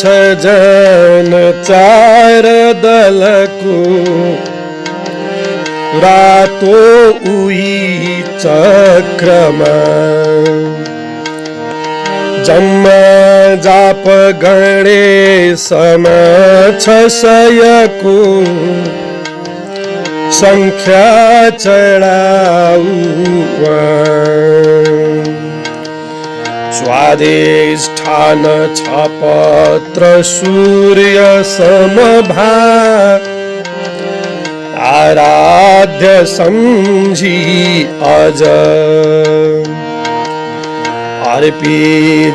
जन चार दलको रातो उही चक्रमा जम्मा जाप गणेशमा छ सयको संख्या चढाउ स्वादिष्ठान छ पत्र सूर्य समभा आराध्य सम्झी अज अर्पी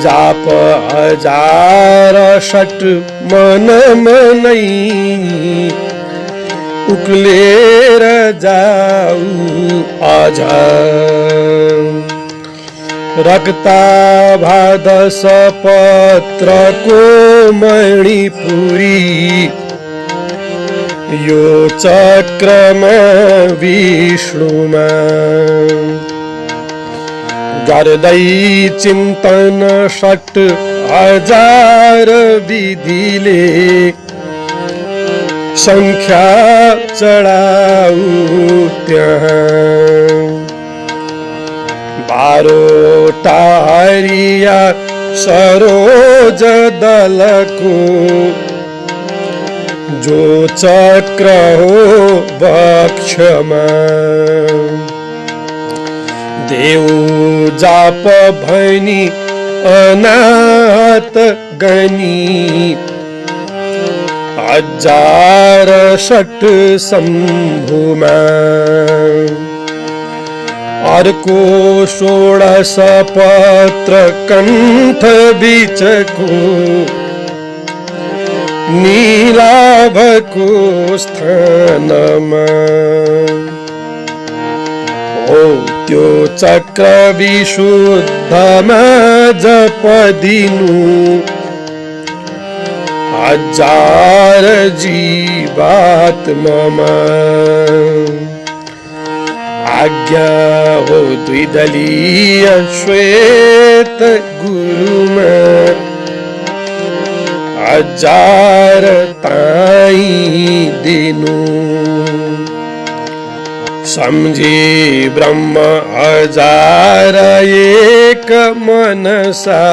जाप हजार षट मन मनै उक्लेर जाऊ अझ रक्ताभादस पत्रको मणिपुरी यो चक्रमा विष्णुमा गर्दै चिन्तन षट हजार विधिले संख्या चढाउ त्यहाँ बारोटा हरिया सरोज दलको जो चक्र हो वक्षमा देव जाप भनी अनाथ गनी हजार षट शम्भुमा अर्को 16 पत्र कण्ठ बीचको नीलाभको स्थानमा हो त्यो चक्र विशुद्धमा जपदिनु हजार जीवात्ममा आज्ञा हो द्विदलीय श्वेत गुरुमा हजार ताई दिनु समझे ब्रह्म हजार एक मनसा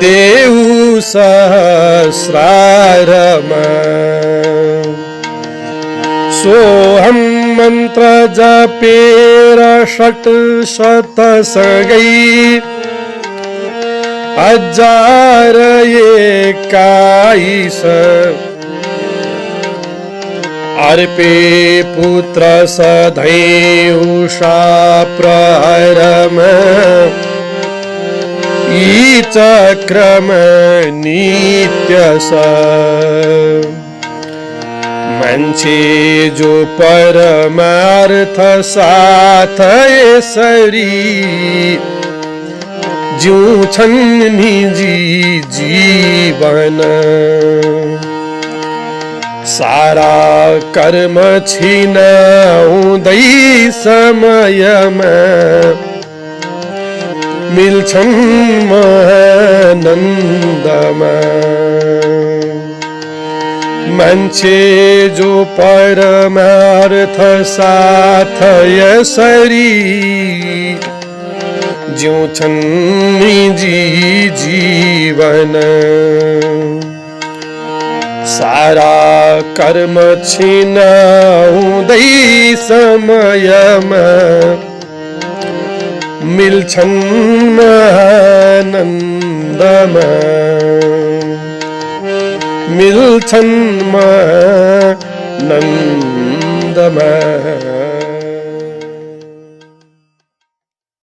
देऊ सहस्रारमा सोहम मंत्र जपेर षट शत सगै हजार एकाईस अर्पे पुत्र सधैं उषा प्रहरमा ई चक्रम नित्य स मान्छे जो परमार्थ साथ यसरी जिउँछन् निजी जीवन सारा कर्म छिनाउँदै समयमा मिल्छन् महानन्दमा मान्छे जो परमार्थ साथ यसरी जिउँछन् निजी जीवन सारा कर्म छिनाउँदै समयमा मिल्छन् महानन्दमा मिल्छन् महानन्दमा।